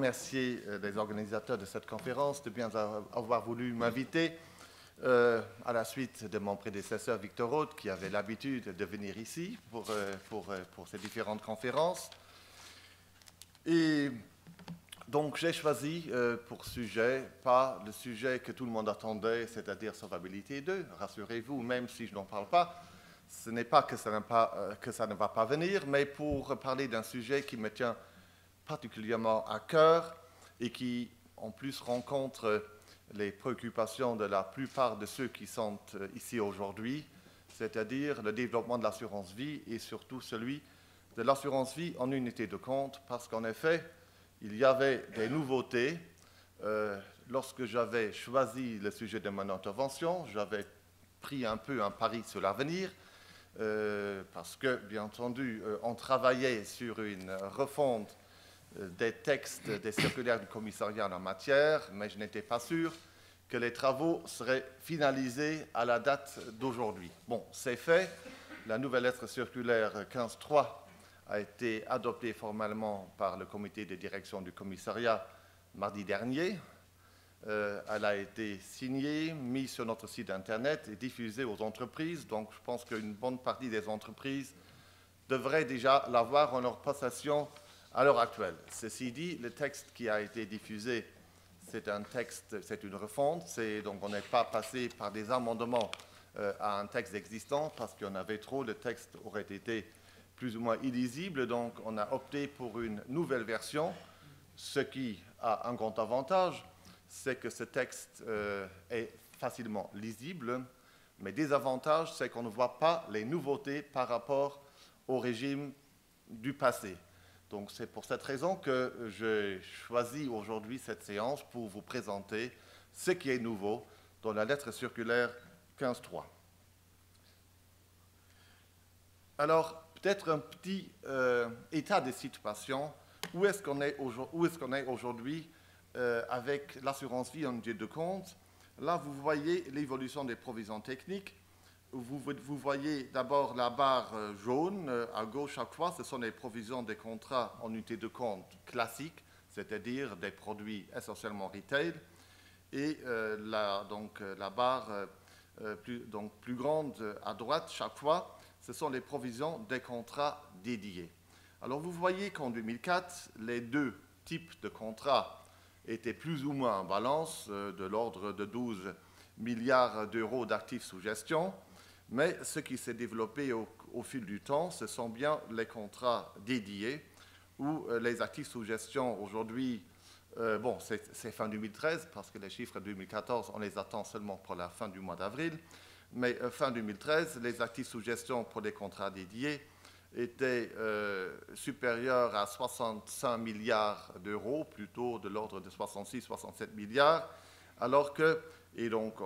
remercier les organisateurs de cette conférence de bien avoir voulu m'inviter à la suite de mon prédécesseur Victor Roth, qui avait l'habitude de venir ici pour ces différentes conférences. Et donc j'ai choisi pour sujet, pas le sujet que tout le monde attendait, c'est-à-dire Solvabilité 2. Rassurez-vous, même si je n'en parle pas, ce n'est pas que ça ne va pas venir, mais pour parler d'un sujet qui me tient particulièrement à cœur et qui, en plus, rencontre les préoccupations de la plupart de ceux qui sont ici aujourd'hui, c'est-à-dire le développement de l'assurance vie et surtout celui de l'assurance vie en unité de compte, parce qu'en effet, il y avait des nouveautés. Lorsque j'avais choisi le sujet de mon intervention, j'avais pris un peu un pari sur l'avenir, parce que, bien entendu, on travaillait sur une refonte des textes, des circulaires du commissariat en la matière, mais je n'étais pas sûr que les travaux seraient finalisés à la date d'aujourd'hui. Bon, c'est fait. La nouvelle lettre circulaire 15.3 a été adoptée formellement par le comité de direction du commissariat mardi dernier. Elle a été signée, mise sur notre site Internet et diffusée aux entreprises. Donc, je pense qu'une bonne partie des entreprises devraient déjà l'avoir en leur possession à l'heure actuelle. Ceci dit, le texte qui a été diffusé, c'est un texte, c'est une refonte. Donc, on n'est pas passé par des amendements à un texte existant parce qu'il y en avait trop. Le texte aurait été plus ou moins illisible. Donc, on a opté pour une nouvelle version, ce qui a un grand avantage, c'est que ce texte est facilement lisible, mais désavantage, c'est qu'on ne voit pas les nouveautés par rapport au régime du passé. Donc, c'est pour cette raison que j'ai choisi aujourd'hui cette séance pour vous présenter ce qui est nouveau dans la lettre circulaire 15.3. Alors, peut-être un petit état de situation. Où est-ce qu'on est aujourd'hui avec l'assurance vie en unité de compte? Là, vous voyez l'évolution des provisions techniques. Vous voyez d'abord la barre jaune à gauche chaque fois. Ce sont les provisions des contrats en unité de compte classiques, c'est-à-dire des produits essentiellement retail. Et la barre plus grande à droite chaque fois, ce sont les provisions des contrats dédiés. Alors, vous voyez qu'en 2004, les deux types de contrats étaient plus ou moins en balance, de l'ordre de 12 milliards d'euros d'actifs sous gestion. Mais ce qui s'est développé au fil du temps, ce sont bien les contrats dédiés, où les actifs sous gestion aujourd'hui, bon, c'est fin 2013, parce que les chiffres de 2014, on les attend seulement pour la fin du mois d'avril. Mais fin 2013, les actifs sous gestion pour les contrats dédiés étaient supérieurs à 65 milliards d'euros, plutôt de l'ordre de 66-67 milliards, alors que, et donc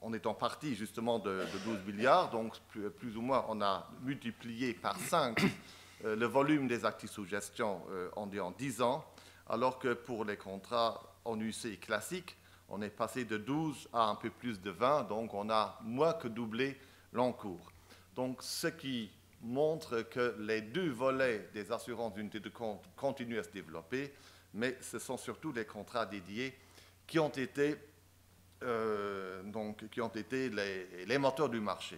on est en partie justement de 12 milliards, donc plus ou moins on a multiplié par 5 le volume des actifs sous gestion en 10 ans, alors que pour les contrats en UC classiques, on est passé de 12 à un peu plus de 20, donc on a moins que doublé l'encours. Donc ce qui montre que les deux volets des assurances d'unité de compte continuent à se développer, mais ce sont surtout les contrats dédiés qui ont été les moteurs du marché.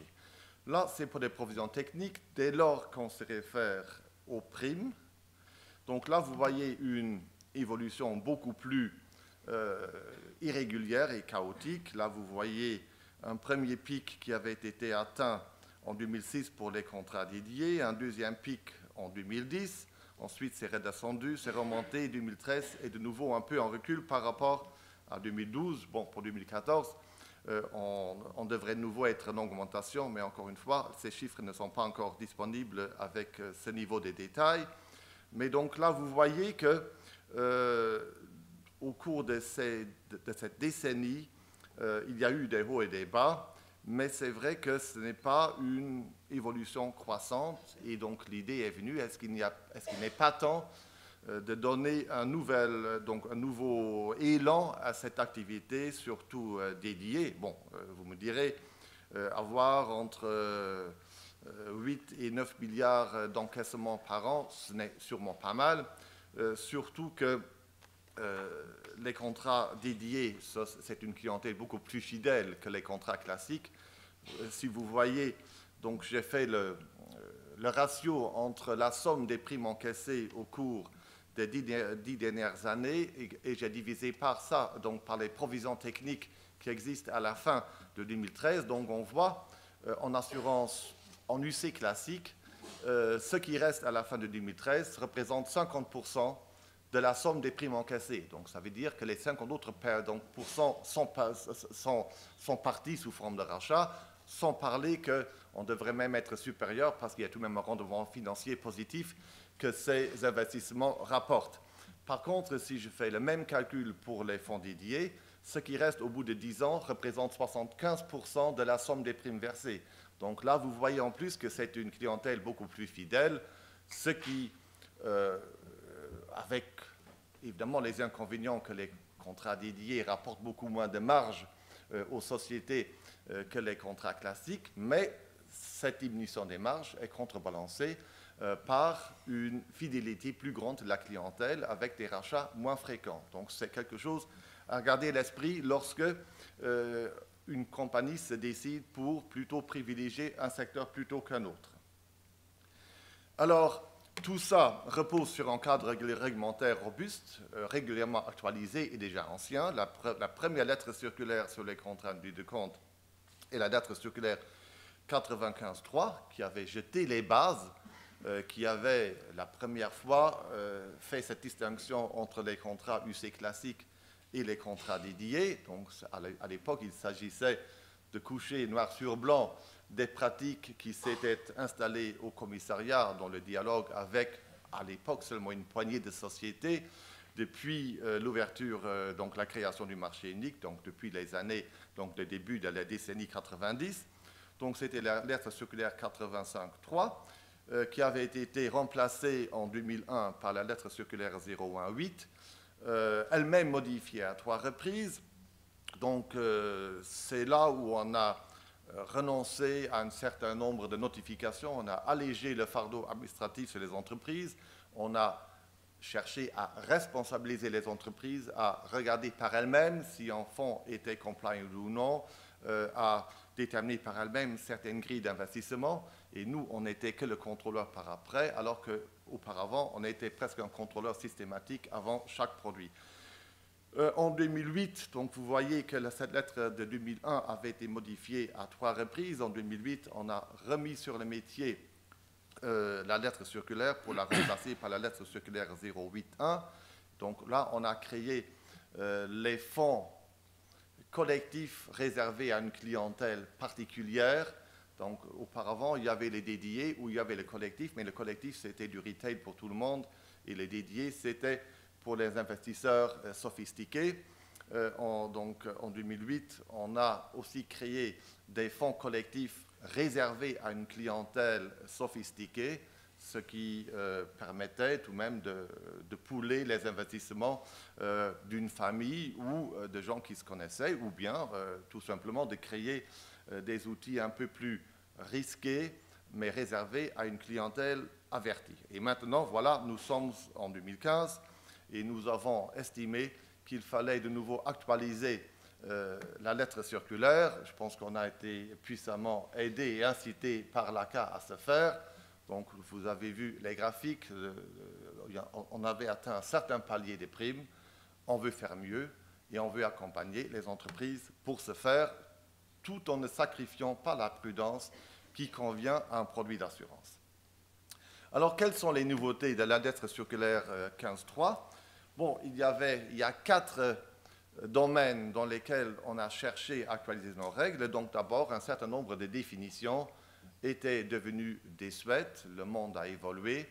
Là, c'est pour des provisions techniques. Dès lors qu'on se réfère aux primes, donc là, vous voyez une évolution beaucoup plus irrégulière et chaotique. Là, vous voyez un premier pic qui avait été atteint en 2006 pour les contrats dédiés, un deuxième pic en 2010. Ensuite, c'est redescendu, c'est remonté 2013 et de nouveau un peu en recul par rapport à 2012. Bon, pour 2014, on devrait de nouveau être en augmentation, mais encore une fois, ces chiffres ne sont pas encore disponibles avec ce niveau de détail. Mais donc là, vous voyez que au cours de cette décennie, il y a eu des hauts et des bas, mais c'est vrai que ce n'est pas une évolution croissante, et donc l'idée est venue, est-ce qu'il n'est pas temps de donner un nouveau élan à cette activité, surtout dédiée. Bon, vous me direz, avoir entre 8 et 9 milliards d'encaissements par an, ce n'est sûrement pas mal, surtout que les contrats dédiés, c'est une clientèle beaucoup plus fidèle que les contrats classiques. Si vous voyez, donc j'ai fait le ratio entre la somme des primes encaissées au cours des 10 dernières années et j'ai divisé par ça, donc par les provisions techniques qui existent à la fin de 2013. Donc on voit en assurance, en UC classique, ce qui reste à la fin de 2013 représente 50% de la somme des primes encaissées. Donc ça veut dire que les 50 autres % sont partis sous forme de rachat, sans parler qu'on devrait même être supérieur parce qu'il y a tout de même un rendement financier positif que ces investissements rapportent. Par contre, si je fais le même calcul pour les fonds dédiés, ce qui reste au bout de 10 ans représente 75% de la somme des primes versées. Donc là, vous voyez en plus que c'est une clientèle beaucoup plus fidèle, ce qui, avec évidemment les inconvénients que les contrats dédiés rapportent beaucoup moins de marge aux sociétés que les contrats classiques, mais cette diminution des marges est contrebalancée par une fidélité plus grande de la clientèle avec des rachats moins fréquents. Donc c'est quelque chose à garder à l'esprit lorsque une compagnie se décide pour plutôt privilégier un secteur plutôt qu'un autre. Alors, tout ça repose sur un cadre réglementaire robuste, régulièrement actualisé et déjà ancien. La première lettre circulaire sur les contrats induits de compte est la lettre circulaire 95.3 qui avait jeté les bases, qui avait la première fois fait cette distinction entre les contrats UC classiques et les contrats dédiés. Donc, à l'époque, il s'agissait de coucher noir sur blanc des pratiques qui s'étaient installées au commissariat dans le dialogue avec, à l'époque, seulement une poignée de sociétés, depuis l'ouverture, donc la création du marché unique, donc depuis les années, donc le début de la décennie 90. Donc c'était la lettre circulaire 85.3 qui avait été remplacée en 2001 par la lettre circulaire 018, elle-même modifiée à 3 reprises. Donc c'est là où on a renoncé à un certain nombre de notifications, on a allégé le fardeau administratif sur les entreprises, on a cherché à responsabiliser les entreprises, à regarder par elles-mêmes si un fonds était compliant ou non, à déterminer par elles-mêmes certaines grilles d'investissement. Et nous, on n'était que le contrôleur par après, alors qu'auparavant, on était presque un contrôleur systématique avant chaque produit. En 2008, donc vous voyez que cette lettre de 2001 avait été modifiée à 3 reprises. En 2008, on a remis sur le métier la lettre circulaire pour la remplacer par la lettre circulaire 081. Donc là, on a créé les fonds collectifs réservés à une clientèle particulière. Donc auparavant, il y avait les dédiés ou il y avait le collectif, mais le collectif, c'était du retail pour tout le monde et les dédiés, c'était pour les investisseurs sophistiqués. En 2008, on a aussi créé des fonds collectifs réservés à une clientèle sophistiquée, ce qui permettait tout de même de pooler les investissements d'une famille ou de gens qui se connaissaient, ou bien tout simplement de créer des outils un peu plus risqués, mais réservés à une clientèle avertie. Et maintenant, voilà, nous sommes en 2015, et nous avons estimé qu'il fallait de nouveau actualiser la lettre circulaire. Je pense qu'on a été puissamment aidé et incité par l'ACA à se faire. Donc, vous avez vu les graphiques, on avait atteint un certain palier des primes. On veut faire mieux et on veut accompagner les entreprises pour ce faire, tout en ne sacrifiant pas la prudence qui convient à un produit d'assurance. Alors, quelles sont les nouveautés de la lettre circulaire 15.3 ? Bon, il y a 4 domaines dans lesquels on a cherché à actualiser nos règles. Donc d'abord, un certain nombre de définitions étaient devenues désuètes, le monde a évolué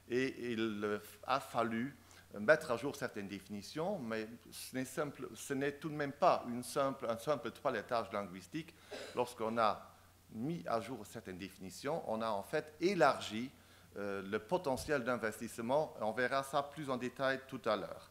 et il a fallu mettre à jour certaines définitions, mais ce n'est tout de même pas un simple toilettage linguistique. Lorsqu'on a mis à jour certaines définitions, on a en fait élargi le potentiel d'investissement. On verra ça plus en détail tout à l'heure.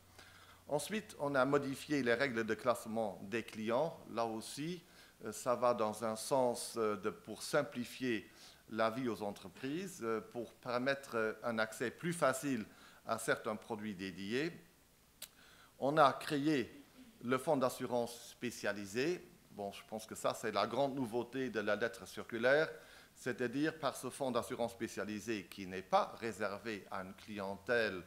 Ensuite, on a modifié les règles de classement des clients. Là aussi, ça va dans un sens pour simplifier la vie aux entreprises, pour permettre un accès plus facile à certains produits dédiés. on a créé le fonds d'assurance spécialisé. Bon, je pense que ça, c'est la grande nouveauté de la lettre circulaire, c'est-à-dire par ce fonds d'assurance spécialisé qui n'est pas réservé à une clientèle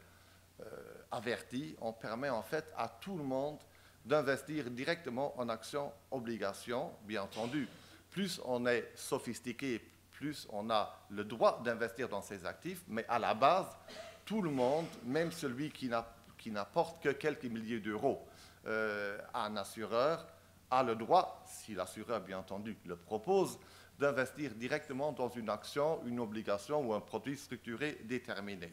avertie, on permet en fait à tout le monde d'investir directement en actions, obligations, bien entendu. Plus on est sophistiqué, plus on a le droit d'investir dans ces actifs, mais à la base, tout le monde, même celui qui n'apporte que quelques milliers d'euros à un assureur, a le droit, si l'assureur, bien entendu, le propose, d'investir directement dans une action, une obligation ou un produit structuré déterminé.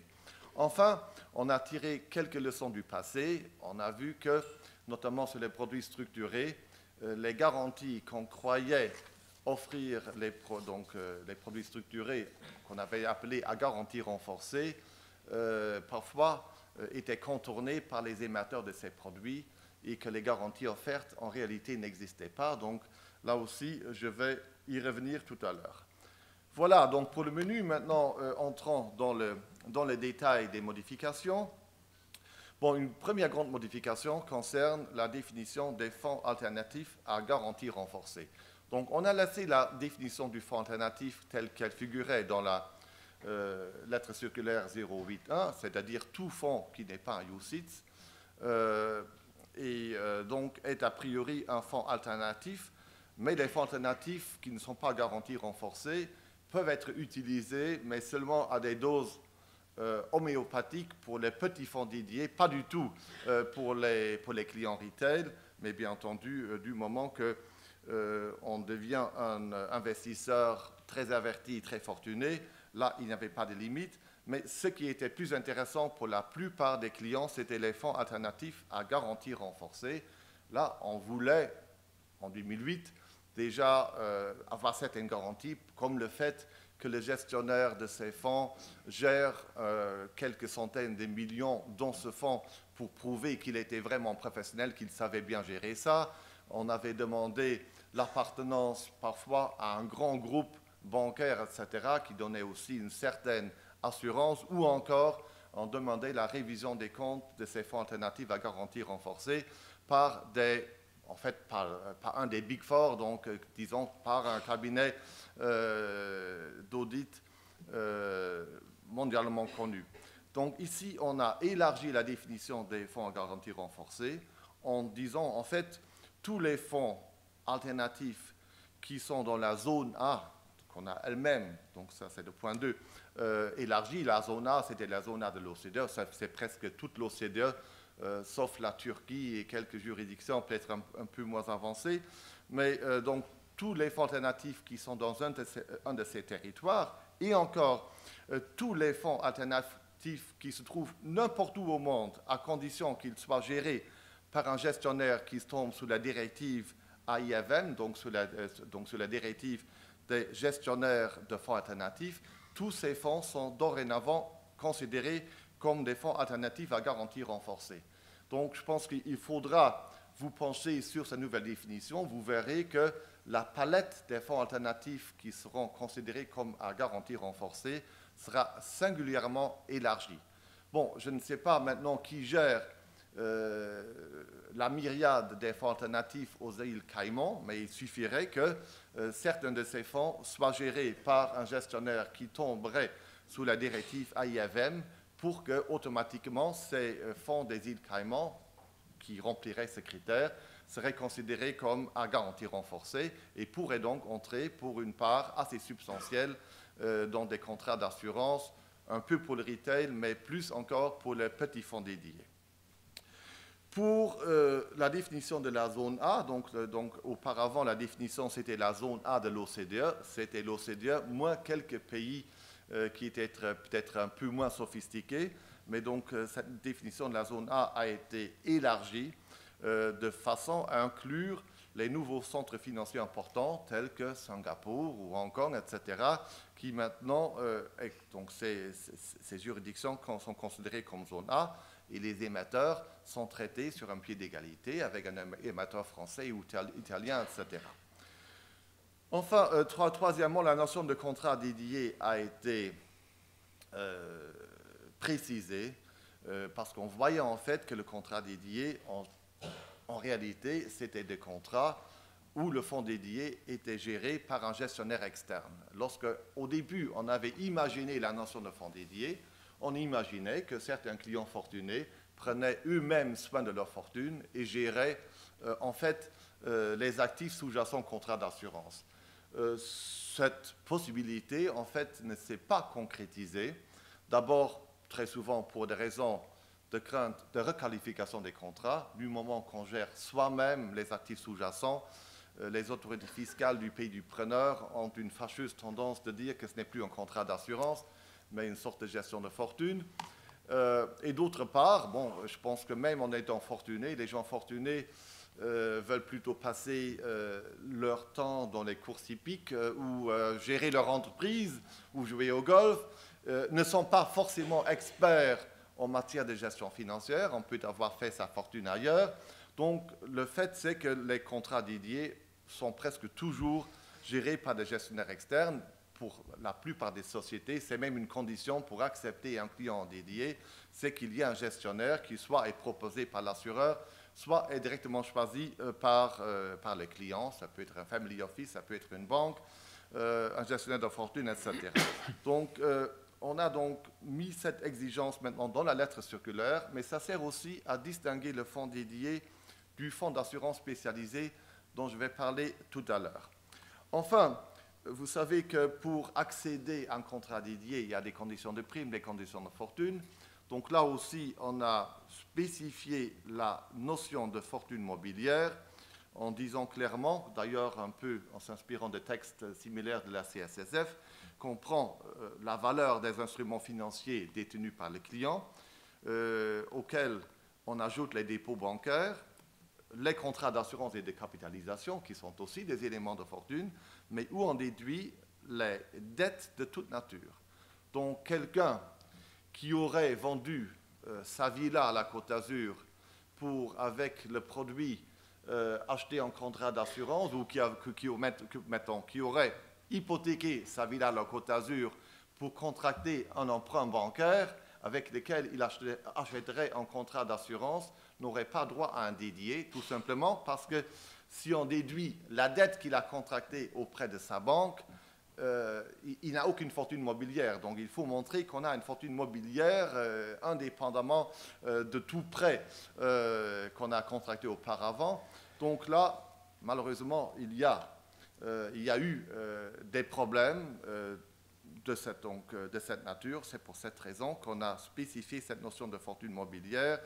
Enfin, on a tiré quelques leçons du passé. On a vu que, notamment sur les produits structurés, les garanties qu'on croyait offrir les produits structurés, qu'on avait appelés à garantie renforcée, parfois étaient contournées par les émetteurs de ces produits et que les garanties offertes en réalité n'existaient pas. Donc là aussi, je vais y revenir tout à l'heure. Voilà, donc pour le menu, maintenant, entrons dans les détails des modifications. Bon, une première grande modification concerne la définition des fonds alternatifs à garantie renforcée. Donc, on a laissé la définition du fonds alternatif telle qu'elle figurait dans la lettre circulaire 081, c'est-à-dire tout fonds qui n'est pas un UCITS, donc est a priori un fonds alternatif, mais les fonds alternatifs qui ne sont pas garantis renforcés peuvent être utilisés, mais seulement à des doses homéopathiques pour les petits fonds dédiés, pas du tout pour les clients retail, mais bien entendu, du moment qu'on devient un investisseur très averti, très fortuné, là, il n'y avait pas de limite. Mais ce qui était plus intéressant pour la plupart des clients, c'était les fonds alternatifs à garantie renforcée. Là, on voulait, en 2008, déjà avoir certaines garanties, comme le fait que le gestionnaire de ces fonds gère quelques centaines de millions dans ce fonds pour prouver qu'il était vraiment professionnel, qu'il savait bien gérer ça. On avait demandé l'appartenance parfois à un grand groupe bancaire, etc., qui donnait aussi une certaine assurance, ou encore on demandait la révision des comptes de ces fonds alternatifs à garantie renforcée par un des Big Four, donc disons par un cabinet d'audit mondialement connu. Donc ici, on a élargi la définition des fonds à garantie renforcée en disant, en fait, tous les fonds alternatifs qui sont dans la zone A, qu'on a elle-même, donc ça c'est le point 2, élargi. La zone A, c'était la zone A de l'OCDE, c'est presque toute l'OCDE, sauf la Turquie et quelques juridictions peut-être un peu moins avancées. Mais donc, tous les fonds alternatifs qui sont dans un de ces territoires, et encore tous les fonds alternatifs qui se trouvent n'importe où au monde, à condition qu'ils soient gérés par un gestionnaire qui se tombe sous la directive AIFM, donc sous la directive des gestionnaires de fonds alternatifs, tous ces fonds sont dorénavant considérés comme des fonds alternatifs à garantie renforcée. Donc, je pense qu'il faudra vous pencher sur cette nouvelle définition. Vous verrez que la palette des fonds alternatifs qui seront considérés comme à garantie renforcée sera singulièrement élargie. Bon, je ne sais pas maintenant qui gère la myriade des fonds alternatifs aux îles Caïmans, mais il suffirait que certains de ces fonds soient gérés par un gestionnaire qui tomberait sous la directive AIFM pour que automatiquement ces fonds des îles Caïmans qui rempliraient ces critères seraient considérés comme à garantie renforcée et pourraient donc entrer pour une part assez substantielle dans des contrats d'assurance, un peu pour le retail, mais plus encore pour les petits fonds dédiés. Pour la définition de la zone A, donc auparavant la définition c'était la zone A de l'OCDE, c'était l'OCDE moins quelques pays qui étaient peut-être un peu moins sophistiqués, mais donc cette définition de la zone A a été élargie de façon à inclure les nouveaux centres financiers importants tels que Singapour ou Hong Kong, etc., qui maintenant, donc ces juridictions sont considérées comme zone A, et les émetteurs sont traités sur un pied d'égalité avec un émetteur français ou italien, etc. Enfin, troisièmement, la notion de contrat dédié a été précisée. parce qu'on voyait en fait que le contrat dédié, en réalité, c'était des contrats où le fonds dédié était géré par un gestionnaire externe. Lorsque, au début, on avait imaginé la notion de fonds dédié, on imaginait que certains clients fortunés prenaient eux-mêmes soin de leur fortune et géraient en fait les actifs sous-jacents au contrat d'assurance. Cette possibilité, en fait, ne s'est pas concrétisée. D'abord, très souvent, pour des raisons de crainte de requalification des contrats, du moment qu'on gère soi-même les actifs sous-jacents, les autorités fiscales du pays du preneur ont une fâcheuse tendance de dire que ce n'est plus un contrat d'assurance, mais une sorte de gestion de fortune. Et d'autre part, bon, je pense que même en étant fortunés, les gens fortunés veulent plutôt passer leur temps dans les courses hippiques ou gérer leur entreprise ou jouer au golf, ne sont pas forcément experts en matière de gestion financière. On peut avoir fait sa fortune ailleurs. Donc, le fait, c'est que les contrats dédiés sont presque toujours gérés par des gestionnaires externes. Pour la plupart des sociétés, c'est même une condition pour accepter un client dédié, c'est qu'il y ait un gestionnaire qui soit est proposé par l'assureur, soit est directement choisi par les clients. Ça peut être un family office, ça peut être une banque, un gestionnaire de fortune, etc. Donc, on a donc mis cette exigence maintenant dans la lettre circulaire, mais ça sert aussi à distinguer le fonds dédié du fonds d'assurance spécialisé dont je vais parler tout à l'heure. Enfin, vous savez que pour accéder à un contrat dédié, il y a des conditions de prime, des conditions de fortune. Donc là aussi, on a spécifié la notion de fortune mobilière en disant clairement, d'ailleurs un peu en s'inspirant de textes similaires de la CSSF, qu'on prend la valeur des instruments financiers détenus par le client, auxquels on ajoute les dépôts bancaires, les contrats d'assurance et de capitalisation, qui sont aussi des éléments de fortune, mais où on déduit les dettes de toute nature. Donc, quelqu'un qui aurait vendu sa villa à la Côte d'Azur pour, avec le produit, acheter un contrat d'assurance, ou qui aurait hypothéqué sa villa à la Côte d'Azur pour contracter un emprunt bancaire avec lequel il achèterait un contrat d'assurance, n'aurait pas droit à un dédié, tout simplement parce que si on déduit la dette qu'il a contractée auprès de sa banque, il n'a aucune fortune mobilière. Donc il faut montrer qu'on a une fortune mobilière indépendamment de tout prêt qu'on a contracté auparavant. Donc là, malheureusement, il y a eu des problèmes de cette nature. C'est pour cette raison qu'on a spécifié cette notion de fortune mobilière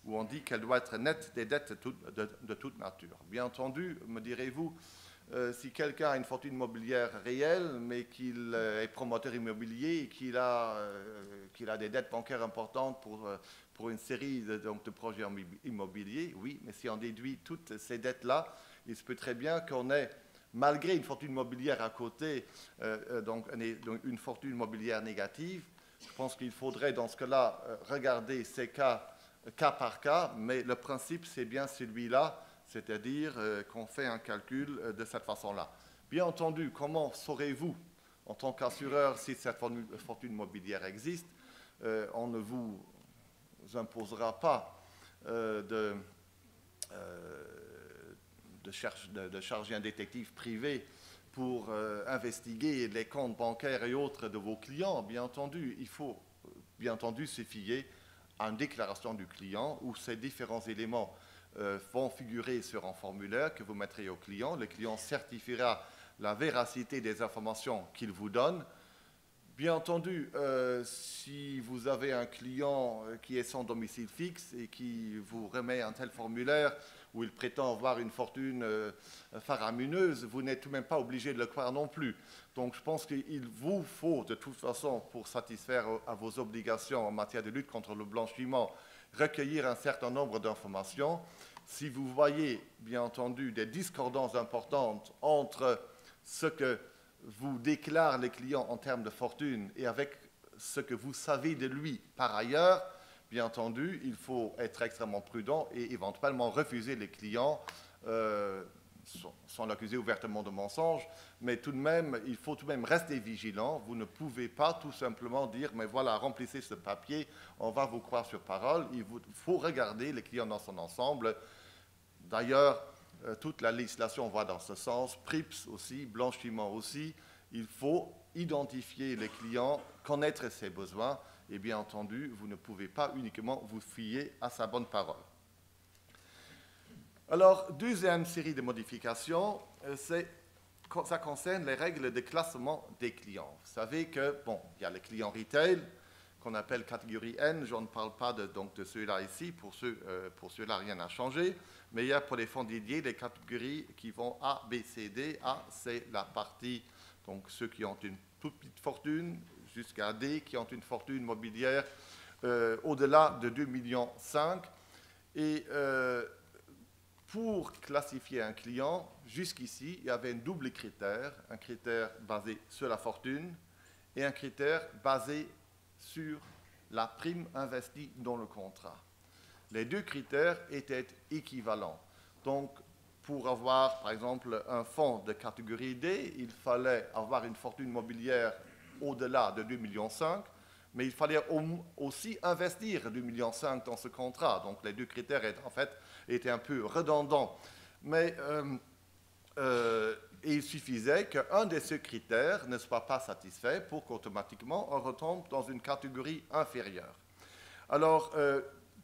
où on dit qu'elle doit être nette des dettes de toute nature. Bien entendu, me direz-vous, si quelqu'un a une fortune mobilière réelle, mais qu'il est promoteur immobilier et qu'il a des dettes bancaires importantes pour une série de projets immobiliers, oui, mais si on déduit toutes ces dettes-là, il se peut très bien qu'on ait, malgré une fortune mobilière à côté, donc une fortune mobilière négative. Je pense qu'il faudrait dans ce cas-là regarder ces cas par cas, mais le principe c'est bien celui-là, c'est-à-dire qu'on fait un calcul de cette façon-là. Bien entendu, comment saurez-vous en tant qu'assureur si cette fortune mobilière existe? On ne vous imposera pas de charger un détective privé pour investiguer les comptes bancaires et autres de vos clients. Bien entendu, il faut bien entendu se fier à une déclaration du client où ces différents éléments vont figurer sur un formulaire que vous mettrez au client. Le client certifiera la véracité des informations qu'il vous donne. Bien entendu, si vous avez un client qui est sans domicile fixe et qui vous remet un tel formulaire où il prétend avoir une fortune faramineuse, vous n'êtes tout de même pas obligé de le croire non plus. Donc je pense qu'il vous faut de toute façon, pour satisfaire à vos obligations en matière de lutte contre le blanchiment, recueillir un certain nombre d'informations. Si vous voyez, bien entendu, des discordances importantes entre ce que vous déclarent les clients en termes de fortune et avec ce que vous savez de lui par ailleurs, bien entendu, il faut être extrêmement prudent et éventuellement refuser les clients sans l'accuser ouvertement de mensonge, mais tout de même, il faut tout de même rester vigilant. Vous ne pouvez pas tout simplement dire, mais voilà, remplissez ce papier, on va vous croire sur parole. Il faut regarder les clients dans son ensemble. D'ailleurs, toute la législation va dans ce sens, PRIPS aussi, blanchiment aussi. Il faut identifier les clients, connaître ses besoins, et bien entendu, vous ne pouvez pas uniquement vous fier à sa bonne parole. Alors, deuxième série de modifications, ça concerne les règles de classement des clients. Vous savez que, bon, il y a les clients retail, qu'on appelle catégorie N, je ne parle pas donc de ceux-là ici, pour ceux-là, rien n'a changé, mais il y a pour les fonds dédiés des catégories qui vont A, B, C, D. A, c'est la partie, donc ceux qui ont une toute petite fortune, jusqu'à D, qui ont une fortune mobilière au-delà de 2,5 millions. Et pour classifier un client, jusqu'ici, il y avait un double critère, un critère basé sur la fortune et un critère basé sur la prime investie dans le contrat. Les deux critères étaient équivalents. Donc, pour avoir, par exemple, un fonds de catégorie D, il fallait avoir une fortune mobilière au-delà de 2,5 millions, mais il fallait aussi investir 2,5 millions dans ce contrat. Donc, les deux critères, en fait, étaient un peu redondants. Mais il suffisait qu'un de ces critères ne soit pas satisfait pour qu'automatiquement on retombe dans une catégorie inférieure. Alors,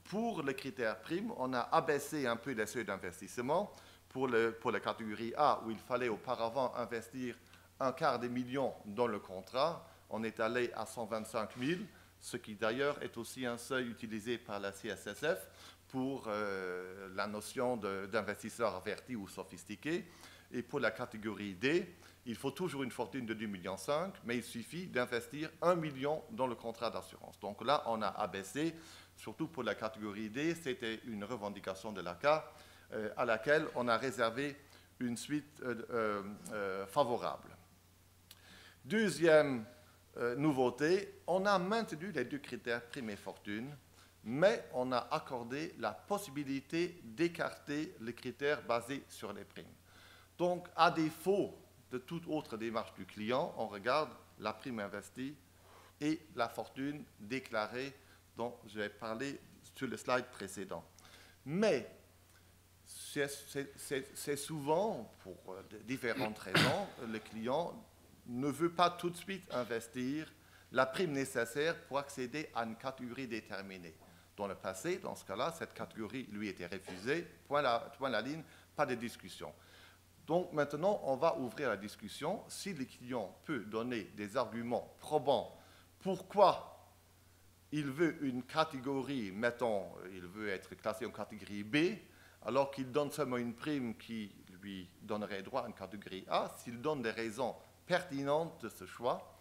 pour le critère prime, on a abaissé un peu les seuils d'investissement. Pour la catégorie A, où il fallait auparavant investir $250 000 dans le contrat, on est allé à 125 000, ce qui d'ailleurs est aussi un seuil utilisé par la CSSF pour la notion d'investisseur averti ou sophistiqué. Et pour la catégorie D, il faut toujours une fortune de 2,5 millions, mais il suffit d'investir 1 million dans le contrat d'assurance. Donc là, on a abaissé, surtout pour la catégorie D, c'était une revendication de l'ACA à laquelle on a réservé une suite favorable. Deuxième nouveauté, on a maintenu les deux critères prime et fortune, mais on a accordé la possibilité d'écarter les critères basés sur les primes. Donc, à défaut de toute autre démarche du client, on regarde la prime investie et la fortune déclarée dont je vais parler sur le slide précédent. Mais c'est souvent, pour différentes raisons, le client ne veut pas tout de suite investir la prime nécessaire pour accéder à une catégorie déterminée. Dans le passé, dans ce cas-là, cette catégorie lui était refusée, point la ligne, pas de discussion. Donc maintenant, on va ouvrir la discussion. Si le client peut donner des arguments probants pourquoi il veut une catégorie, mettons, il veut être classé en catégorie B, alors qu'il donne seulement une prime qui lui donnerait droit à une catégorie A, s'il donne des raisons pertinentes de ce choix,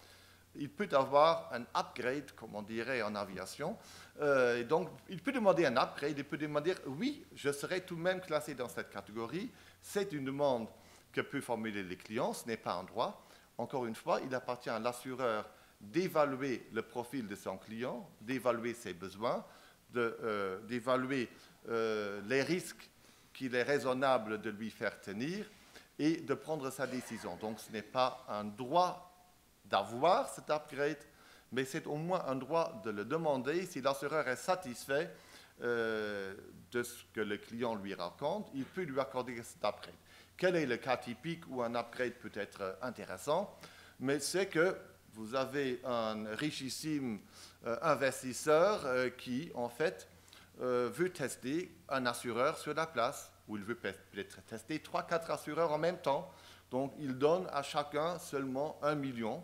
il peut avoir un upgrade, comme on dirait en aviation. Et donc, il peut demander un upgrade, il peut demander, oui, je serai tout de même classé dans cette catégorie. C'est une demande que peut formuler les clients, ce n'est pas un droit. Encore une fois, il appartient à l'assureur d'évaluer le profil de son client, d'évaluer ses besoins, d'évaluer les risques qu'il est raisonnable de lui faire tenir et de prendre sa décision. Donc, ce n'est pas un droit d'avoir cet upgrade, mais c'est au moins un droit de le demander. Si l'assureur est satisfait de ce que le client lui raconte, il peut lui accorder cet upgrade. Quel est le cas typique où un upgrade peut être intéressant? Mais c'est que vous avez un richissime investisseur qui, en fait, veut tester un assureur sur la place, ou il veut peut-être tester 3-4 assureurs en même temps. Donc, il donne à chacun seulement 1 million,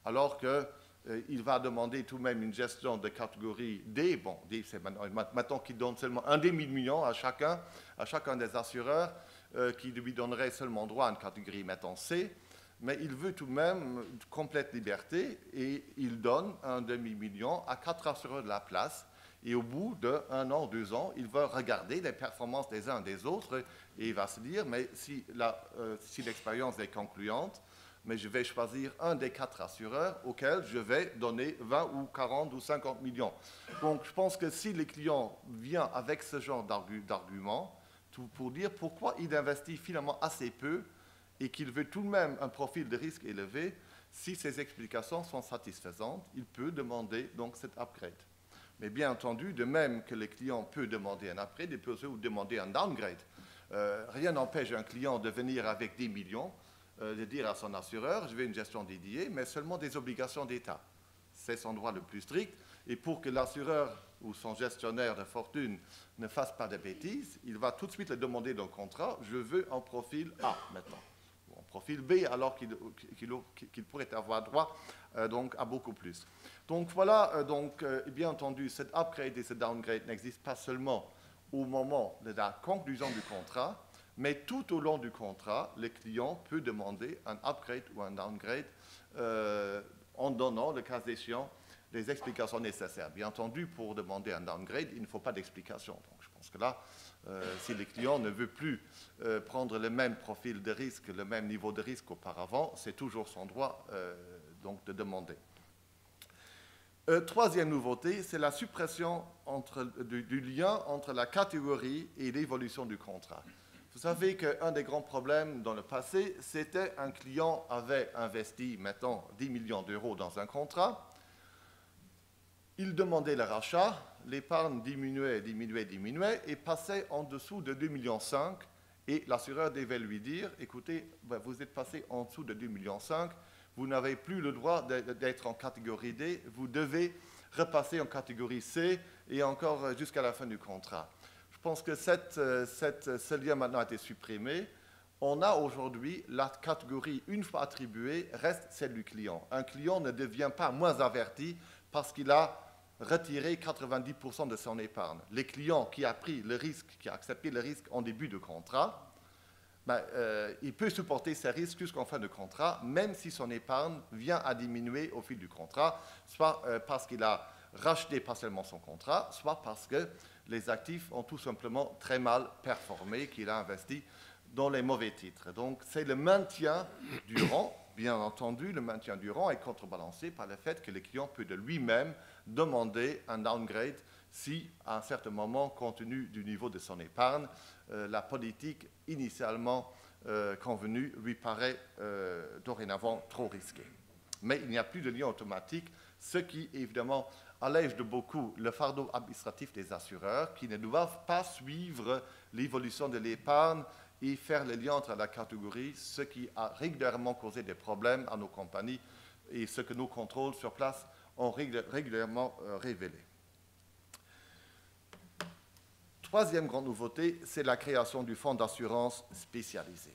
alors qu'il va demander tout de même une gestion de catégorie D. Bon, D, c'est maintenant qu'il donne seulement un demi-million à chacun des assureurs, qui lui donnerait seulement droit à une catégorie, mettons C. Mais il veut tout de même complète liberté et il donne un demi-million à 4 assureurs de la place. Et au bout d'1 an, 2 ans, il va regarder les performances des uns des autres et il va se dire, mais si l'expérience est concluante, mais je vais choisir un des 4 assureurs auxquels je vais donner 20 ou 40 ou 50 millions. Donc, je pense que si le client vient avec ce genre d'argument, pour dire pourquoi il investit finalement assez peu et qu'il veut tout de même un profil de risque élevé. Si ces explications sont satisfaisantes, il peut demander donc cet upgrade. Mais bien entendu, de même que le client peut demander un upgrade, il peut aussi demander un downgrade. Rien n'empêche un client de venir avec 10 millions, de dire à son assureur, je veux une gestion dédiée, mais seulement des obligations d'État. C'est son droit le plus strict. Et pour que l'assureur ou son gestionnaire de fortune ne fasse pas de bêtises, il va tout de suite le demander dans le contrat, je veux un profil A maintenant, ou un profil B, alors qu'il pourrait avoir droit donc, à beaucoup plus. Donc voilà, bien entendu, cet upgrade et ce downgrade n'existent pas seulement au moment de la conclusion du contrat, mais tout au long du contrat, le client peut demander un upgrade ou un downgrade en donnant, le cas échéant, les explications nécessaires. Bien entendu, pour demander un downgrade, il ne faut pas d'explication. Donc, je pense que là, si le client ne veut plus prendre le même profil de risque, le même niveau de risque qu'auparavant, c'est toujours son droit donc de demander. Troisième nouveauté, c'est la suppression du lien entre la catégorie et l'évolution du contrat. Vous savez qu'un des grands problèmes dans le passé, c'était un client avait investi, mettons, 10 millions d'euros dans un contrat. Il demandait le rachat, l'épargne diminuait et passait en dessous de 2,5 millions. Et l'assureur devait lui dire, écoutez, vous êtes passé en dessous de 2,5 millions, vous n'avez plus le droit d'être en catégorie D, vous devez repasser en catégorie C et encore jusqu'à la fin du contrat. Je pense que ce lien maintenant a été supprimé. On a aujourd'hui la catégorie, une fois attribuée, reste celle du client. Un client ne devient pas moins averti parce qu'il a retiré 90% de son épargne. Les clients qui a pris le risque, qui a accepté le risque en début de contrat, il peut supporter ces risques jusqu'en fin de contrat, même si son épargne vient à diminuer au fil du contrat, soit parce qu'il a racheté partiellement son contrat, soit parce que les actifs ont tout simplement très mal performé, qu'il a investi dans les mauvais titres. Donc, c'est le maintien du rang. Bien entendu, le maintien du rang est contrebalancé par le fait que le client peut de lui-même demander un downgrade si, à un certain moment, compte tenu du niveau de son épargne, la politique initialement convenue lui paraît dorénavant trop risquée. Mais il n'y a plus de lien automatique, ce qui, évidemment, allège de beaucoup le fardeau administratif des assureurs qui ne doivent pas suivre l'évolution de l'épargne et faire le lien entre la catégorie, ce qui a régulièrement causé des problèmes à nos compagnies et ce que nos contrôles sur place ont régulièrement révélé. Troisième grande nouveauté, c'est la création du fonds d'assurance spécialisé.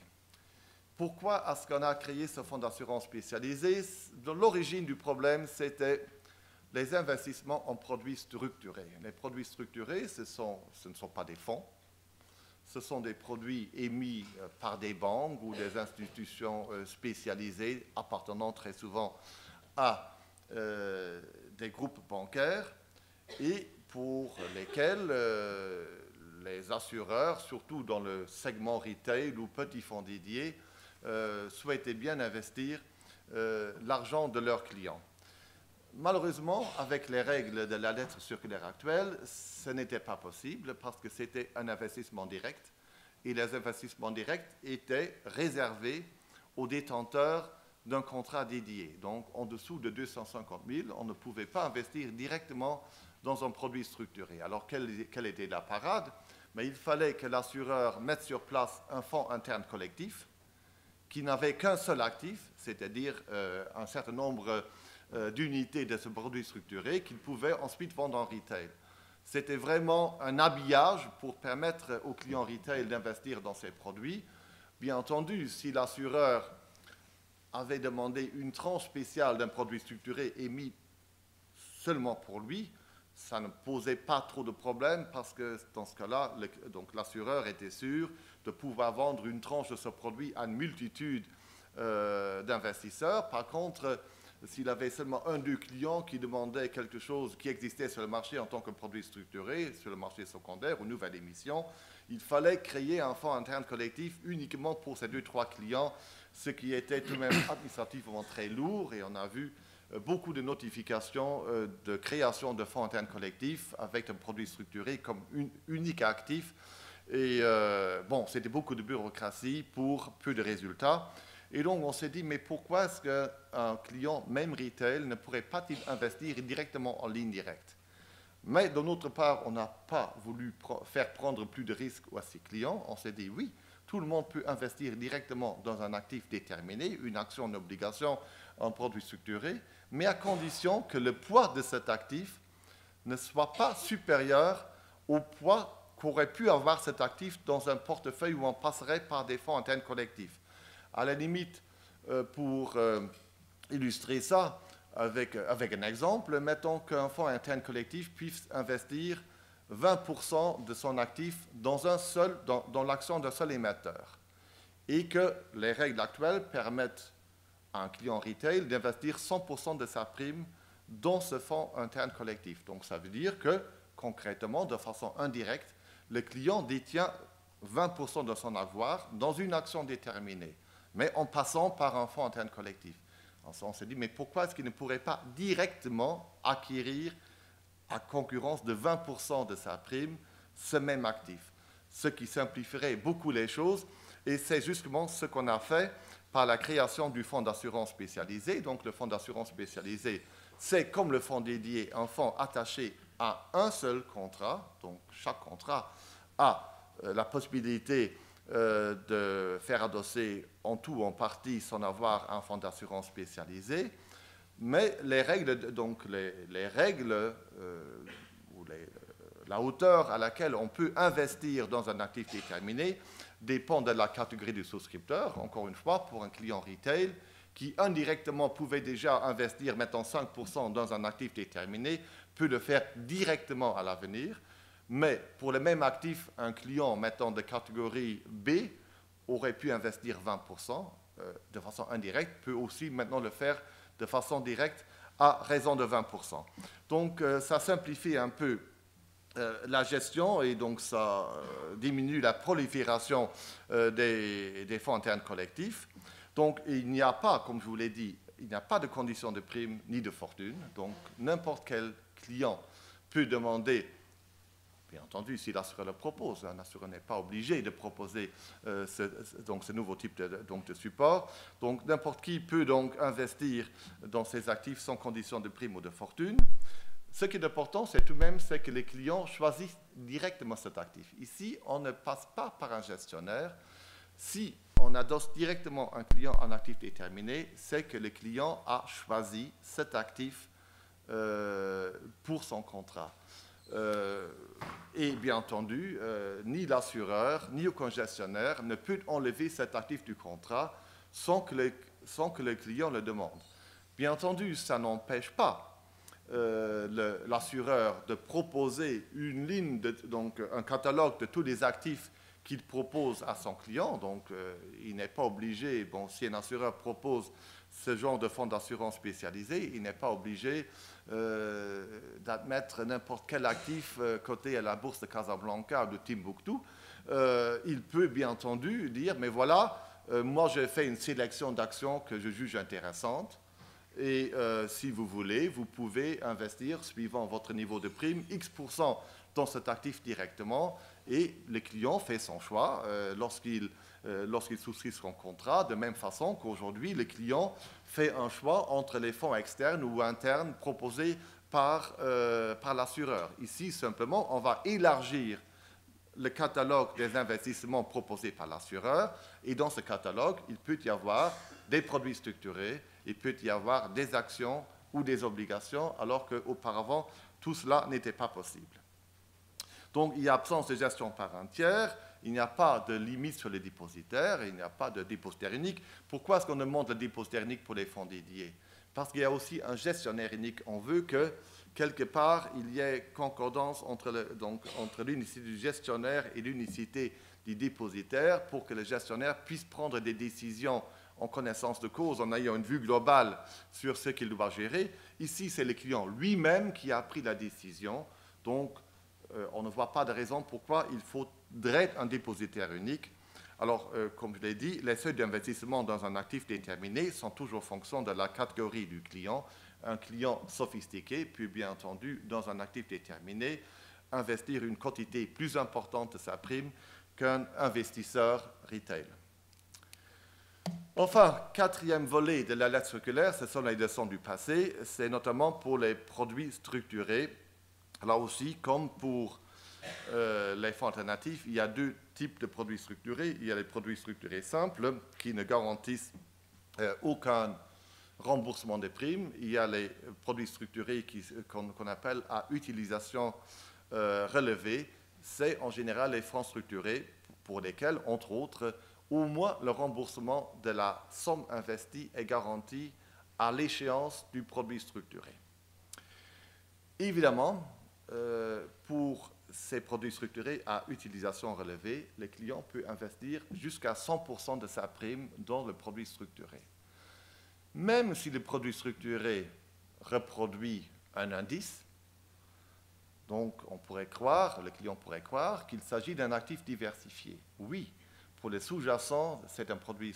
Pourquoi est-ce qu'on a créé ce fonds d'assurance spécialisé? L'origine du problème, c'était les investissements en produits structurés. Les produits structurés, ce ne sont pas des fonds. Ce sont des produits émis par des banques ou des institutions spécialisées appartenant très souvent à des groupes bancaires et pour lesquels les assureurs, surtout dans le segment retail ou petits fonds dédiés, souhaitaient bien investir l'argent de leurs clients. Malheureusement, avec les règles de la lettre circulaire actuelle, ce n'était pas possible parce que c'était un investissement direct et les investissements directs étaient réservés aux détenteurs d'un contrat dédié. Donc, en dessous de 250 000, on ne pouvait pas investir directement dans un produit structuré. Alors, quelle était la parade? Mais il fallait que l'assureur mette sur place un fonds interne collectif qui n'avait qu'un seul actif, c'est-à-dire un certain nombre d'unités de ce produit structuré qu'il pouvait ensuite vendre en retail. C'était vraiment un habillage pour permettre aux clients retail d'investir dans ces produits. Bien entendu, si l'assureur avait demandé une tranche spéciale d'un produit structuré émis seulement pour lui, ça ne posait pas trop de problèmes parce que dans ce cas-là, l'assureur était sûr de pouvoir vendre une tranche de ce produit à une multitude d'investisseurs. Par contre, s'il avait seulement un ou deux clients qui demandaient quelque chose qui existait sur le marché en tant que produit structuré, sur le marché secondaire ou nouvelle émission, il fallait créer un fonds interne collectif uniquement pour ces 2-3 clients, ce qui était tout de même administrativement très lourd, et on a vu beaucoup de notifications de création de fonds internes collectifs avec un produit structuré comme unique actif. Et bon, c'était beaucoup de bureaucratie pour peu de résultats. Et donc, on s'est dit, mais pourquoi est-ce qu'un client, même retail, ne pourrait pas investir directement en ligne directe? Mais de notre part, on n'a pas voulu faire prendre plus de risques à ses clients. On s'est dit, oui, tout le monde peut investir directement dans un actif déterminé, une action, une obligation, un produit structuré, mais à condition que le poids de cet actif ne soit pas supérieur au poids qu'aurait pu avoir cet actif dans un portefeuille où on passerait par des fonds internes collectifs. À la limite, pour illustrer ça avec un exemple, mettons qu'un fonds interne collectif puisse investir 20% de son actif dans l'action d'un seul émetteur et que les règles actuelles permettent à un client retail d'investir 100% de sa prime dans ce fonds interne collectif. Donc ça veut dire que concrètement, de façon indirecte, le client détient 20% de son avoir dans une action déterminée, mais en passant par un fonds interne collectif. On s'est dit, mais pourquoi est-ce qu'il ne pourrait pas directement acquérir, à concurrence de 20% de sa prime, ce même actif? Ce qui simplifierait beaucoup les choses, et c'est justement ce qu'on a fait par la création du fonds d'assurance spécialisé. Donc le fonds d'assurance spécialisé, c'est comme le fonds dédié, un fonds attaché à un seul contrat. Donc chaque contrat a la possibilité de faire adosser en tout ou en partie son avoir à un fonds d'assurance spécialisé. Mais les règles, donc les règles ou la hauteur à laquelle on peut investir dans un actif déterminé dépend de la catégorie du souscripteur. Encore une fois, pour un client retail qui indirectement pouvait déjà investir, mettons 5% dans un actif déterminé, peut le faire directement à l'avenir. Mais pour le même actif, un client, mettons de catégorie B, aurait pu investir 20% de façon indirecte, peut aussi maintenant le faire de façon directe à raison de 20%. Donc ça simplifie un peu la gestion et donc ça diminue la prolifération des fonds internes collectifs. Donc il n'y a pas, comme je vous l'ai dit, il n'y a pas de condition de prime ni de fortune. Donc n'importe quel client peut demander, bien entendu, si l'assureur le propose. Un assureur n'est pas obligé de proposer ce nouveau type de support. Donc n'importe qui peut donc investir dans ces actifs sans condition de prime ou de fortune. Ce qui est important, c'est tout de même que les clients choisissent directement cet actif. Ici, on ne passe pas par un gestionnaire. Si on adosse directement un client en actif déterminé, c'est que le client a choisi cet actif pour son contrat. Et bien entendu, ni l'assureur, ni aucun gestionnaire ne peut enlever cet actif du contrat sans que le client le demande. Bien entendu, ça n'empêche pas l'assureur de proposer une ligne, donc un catalogue de tous les actifs qu'il propose à son client. Donc, il n'est pas obligé, bon, si un assureur propose ce genre de fonds d'assurance spécialisé, il n'est pas obligé d'admettre n'importe quel actif coté à la bourse de Casablanca ou de Timbuktu. Il peut bien entendu dire, mais voilà, moi j'ai fait une sélection d'actions que je juge intéressantes. Et si vous voulez, vous pouvez investir, suivant votre niveau de prime, X% dans cet actif directement. Et le client fait son choix lorsqu'il souscrit son contrat, de même façon qu'aujourd'hui, le client fait un choix entre les fonds externes ou internes proposés par l'assureur. Ici, simplement, on va élargir le catalogue des investissements proposés par l'assureur. Et dans ce catalogue, il peut y avoir des produits structurés, il peut y avoir des actions ou des obligations, alors qu'auparavant, tout cela n'était pas possible. Donc, il y a absence de gestion par un tiers, il n'y a pas de limite sur les dépositaires, il n'y a pas de dépositaire unique. Pourquoi est-ce qu'on demande le dépositaire unique pour les fonds dédiés? Parce qu'il y a aussi un gestionnaire unique. On veut que, quelque part, il y ait concordance entre l'unicité du gestionnaire et l'unicité du dépositaire pour que le gestionnaire puisse prendre des décisions en connaissance de cause, en ayant une vue globale sur ce qu'il doit gérer. Ici, c'est le client lui-même qui a pris la décision. Donc, on ne voit pas de raison pourquoi il faudrait un dépositaire unique. Alors, comme je l'ai dit, les seuils d'investissement dans un actif déterminé sont toujours fonction de la catégorie du client. Un client sophistiqué peut, bien entendu, dans un actif déterminé, investir une quantité plus importante de sa prime qu'un investisseur retail. Enfin, quatrième volet de la lettre circulaire, ce sont les leçons du passé, c'est notamment pour les produits structurés. Là aussi, comme pour les fonds alternatifs, il y a deux types de produits structurés. Il y a les produits structurés simples qui ne garantissent aucun remboursement des primes. Il y a les produits structurés qu'on appelle à utilisation relevée. C'est en général les fonds structurés pour lesquels, entre autres, au moins le remboursement de la somme investie est garanti à l'échéance du produit structuré. Évidemment, pour ces produits structurés à utilisation relevée, le client peut investir jusqu'à 100% de sa prime dans le produit structuré. Même si le produit structuré reproduit un indice, donc on pourrait croire, le client pourrait croire qu'il s'agit d'un actif diversifié. Oui, pour les sous-jacents, c'est un produit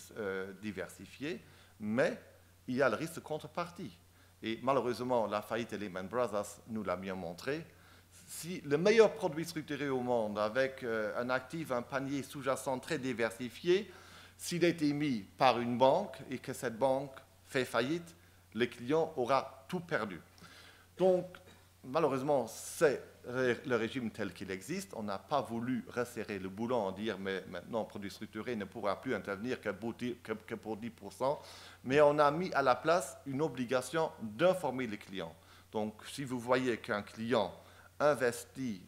diversifié, mais il y a le risque de contrepartie. Et malheureusement, la faillite de Lehman Brothers nous l'a bien montré. Si le meilleur produit structuré au monde, avec un actif, un panier sous-jacent très diversifié, s'il est émis par une banque et que cette banque fait faillite, le client aura tout perdu. Donc, malheureusement, c'est le régime tel qu'il existe. On n'a pas voulu resserrer le boulot en dire mais maintenant, le produit structuré ne pourra plus intervenir que pour 10%. Mais on a mis à la place une obligation d'informer les clients. Donc, si vous voyez qu'un client investit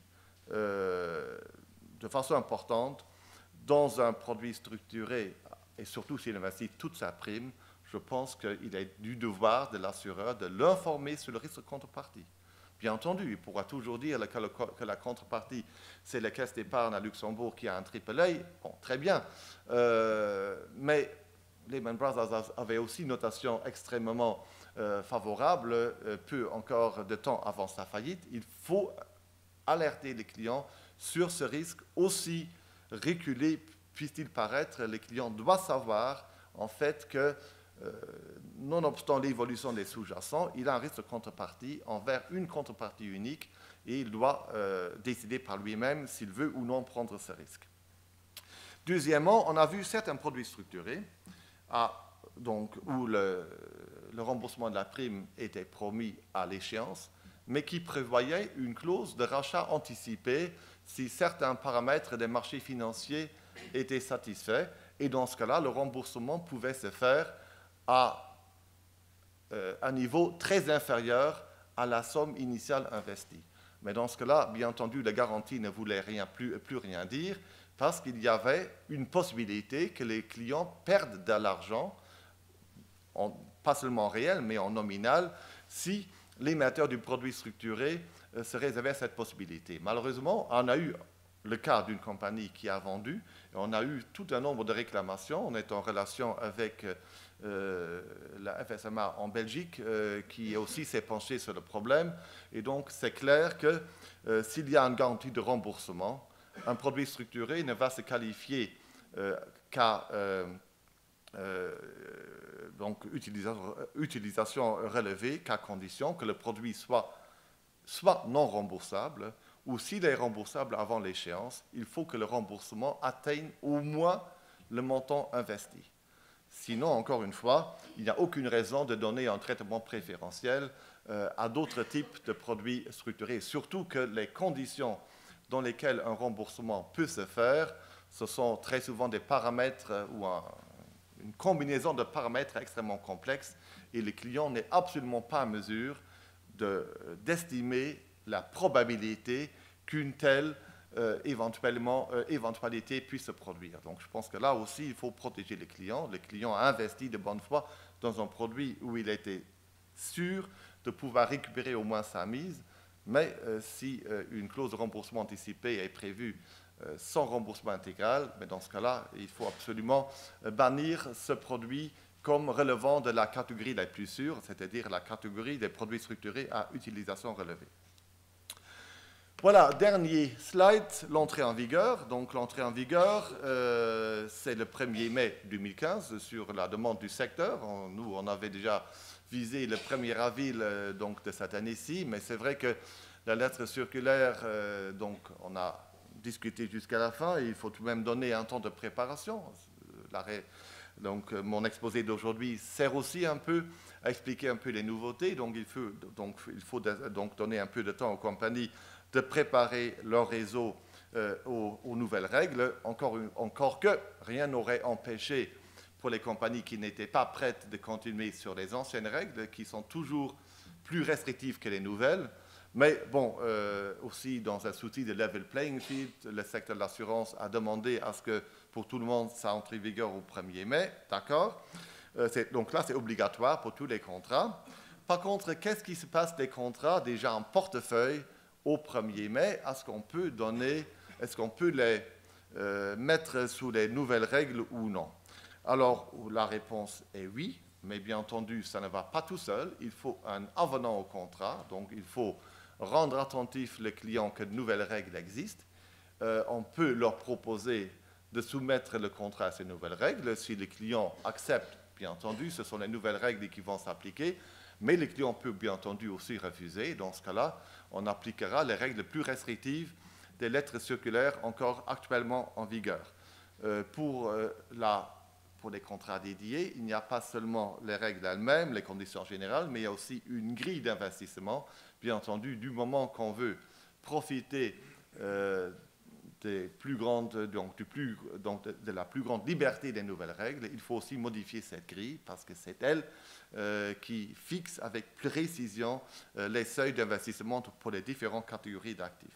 de façon importante dans un produit structuré, et surtout s'il investit toute sa prime, je pense qu'il est du devoir de l'assureur de l'informer sur le risque de contrepartie. Bien entendu, il pourra toujours dire que la contrepartie, c'est la caisse d'épargne à Luxembourg qui a un AAA. Bon, très bien. Mais Lehman Brothers avait aussi une notation extrêmement favorable, peu encore de temps avant sa faillite. Il faut alerter les clients sur ce risque aussi reculé puisse-t-il paraître. Les clients doivent savoir en fait que nonobstant l'évolution des sous-jacents, il a un risque de contrepartie envers une contrepartie unique et il doit décider par lui-même s'il veut ou non prendre ce risque. Deuxièmement, on a vu certains produits structurés où le remboursement de la prime était promis à l'échéance, mais qui prévoyaient une clause de rachat anticipé si certains paramètres des marchés financiers étaient satisfaits. Et dans ce cas-là, le remboursement pouvait se faire à un niveau très inférieur à la somme initiale investie. Mais dans ce cas-là, bien entendu, la garantie ne voulait plus rien dire parce qu'il y avait une possibilité que les clients perdent de l'argent, pas seulement en réel, mais en nominal, si l'émetteur du produit structuré se réservait cette possibilité. Malheureusement, on a eu le cas d'une compagnie qui a vendu, et on a eu tout un nombre de réclamations. On est en relation avec la FSMA en Belgique, qui aussi s'est penchée sur le problème. Et donc, c'est clair que s'il y a une garantie de remboursement, un produit structuré ne va se qualifier qu'à donc utilisation relevée, qu'à condition que le produit soit non remboursable, ou s'il est remboursable avant l'échéance, il faut que le remboursement atteigne au moins le montant investi. Sinon, encore une fois, il n'y a aucune raison de donner un traitement préférentiel à d'autres types de produits structurés, surtout que les conditions dans lesquelles un remboursement peut se faire, ce sont très souvent des paramètres ou une combinaison de paramètres extrêmement complexes, et le client n'est absolument pas en mesure d'estimer la probabilité qu'une telle éventualité puisse se produire. Donc je pense que là aussi, il faut protéger les clients. Le client a investi de bonne foi dans un produit où il était sûr de pouvoir récupérer au moins sa mise, mais si une clause de remboursement anticipé est prévue sans remboursement intégral, mais dans ce cas-là, il faut absolument bannir ce produit comme relevant de la catégorie la plus sûre, c'est-à-dire la catégorie des produits structurés à utilisation relevée. Voilà, dernier slide, l'entrée en vigueur. Donc l'entrée en vigueur, c'est le 1er mai 2015 sur la demande du secteur. Nous, on avait déjà viser le 1er avril donc de cette année-ci, mais c'est vrai que la lettre circulaire, donc on a discuté jusqu'à la fin, et il faut tout de même donner un temps de préparation. Donc mon exposé d'aujourd'hui sert aussi un peu à expliquer un peu les nouveautés, donc il faut donner un peu de temps aux compagnies de préparer leur réseau aux nouvelles règles, encore que rien n'aurait empêché pour les compagnies qui n'étaient pas prêtes de continuer sur les anciennes règles, qui sont toujours plus restrictives que les nouvelles. Mais bon, aussi dans un souci de level playing field, le secteur de l'assurance a demandé à ce que pour tout le monde, ça entre en vigueur au 1er mai, d'accord? Donc là, c'est obligatoire pour tous les contrats. Par contre, qu'est-ce qui se passe des contrats déjà en portefeuille au 1er mai? Est-ce qu'on peut les mettre sous les nouvelles règles ou non? Alors, la réponse est oui, mais bien entendu, ça ne va pas tout seul. Il faut un avenant au contrat, donc il faut rendre attentif le client que de nouvelles règles existent. On peut leur proposer de soumettre le contrat à ces nouvelles règles. Si le client accepte, bien entendu, ce sont les nouvelles règles qui vont s'appliquer, mais le client peut bien entendu aussi refuser. Dans ce cas-là, on appliquera les règles plus restrictives des lettres circulaires encore actuellement en vigueur. Pour les contrats dédiés, il n'y a pas seulement les règles elles-mêmes, les conditions générales, mais il y a aussi une grille d'investissement. Bien entendu, du moment qu'on veut profiter de la plus grande liberté des nouvelles règles, il faut aussi modifier cette grille parce que c'est elle qui fixe avec précision les seuils d'investissement pour les différentes catégories d'actifs.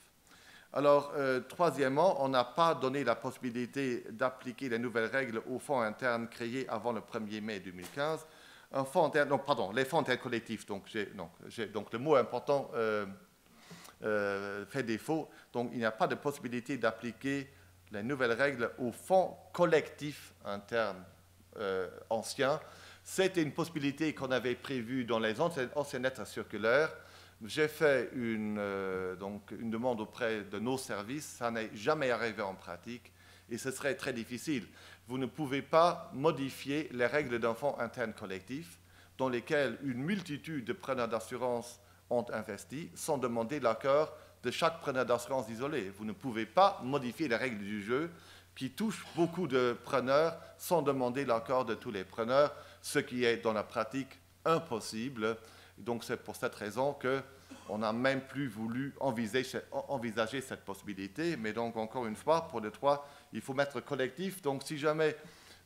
Alors, troisièmement, on n'a pas donné la possibilité d'appliquer les nouvelles règles aux fonds internes créés avant le 1er mai 2015. Les fonds internes collectifs, donc le mot important fait défaut. Donc, il n'y a pas de possibilité d'appliquer les nouvelles règles aux fonds collectifs internes anciens. C'était une possibilité qu'on avait prévue dans les anciennes lettres circulaires. J'ai fait une demande auprès de nos services. Ça n'est jamais arrivé en pratique et ce serait très difficile. Vous ne pouvez pas modifier les règles d'un fonds interne collectif dans lesquels une multitude de preneurs d'assurance ont investi sans demander l'accord de chaque preneur d'assurance isolé. Vous ne pouvez pas modifier les règles du jeu qui touchent beaucoup de preneurs sans demander l'accord de tous les preneurs, ce qui est dans la pratique impossible. Donc c'est pour cette raison qu'on n'a même plus voulu envisager cette possibilité. Mais donc encore une fois, pour le 3, il faut mettre collectif. Donc si jamais,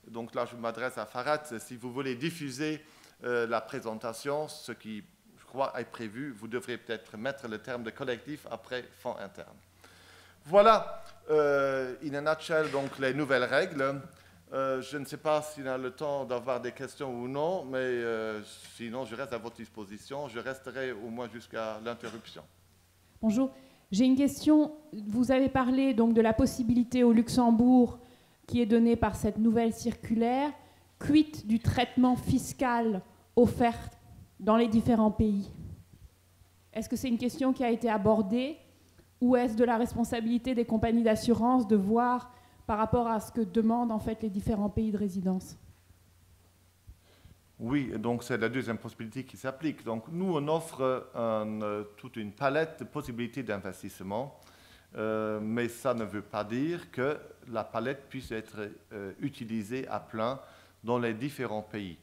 donc là je m'adresse à Farhat, si vous voulez diffuser la présentation, ce qui je crois est prévu, vous devrez peut-être mettre le terme de collectif après fonds interne. Voilà, in a nutshell, donc les nouvelles règles. Je ne sais pas s'il a le temps d'avoir des questions ou non, mais sinon, je reste à votre disposition. Je resterai au moins jusqu'à l'interruption. Bonjour. J'ai une question. Vous avez parlé donc de la possibilité au Luxembourg qui est donnée par cette nouvelle circulaire. Quid du traitement fiscal offert dans les différents pays? Est-ce que c'est une question qui a été abordée ou est-ce de la responsabilité des compagnies d'assurance de voir par rapport à ce que demandent en fait les différents pays de résidence? Oui, donc c'est la deuxième possibilité qui s'applique. Donc nous, on offre toute une palette de possibilités d'investissement, mais ça ne veut pas dire que la palette puisse être utilisée à plein dans les différents pays.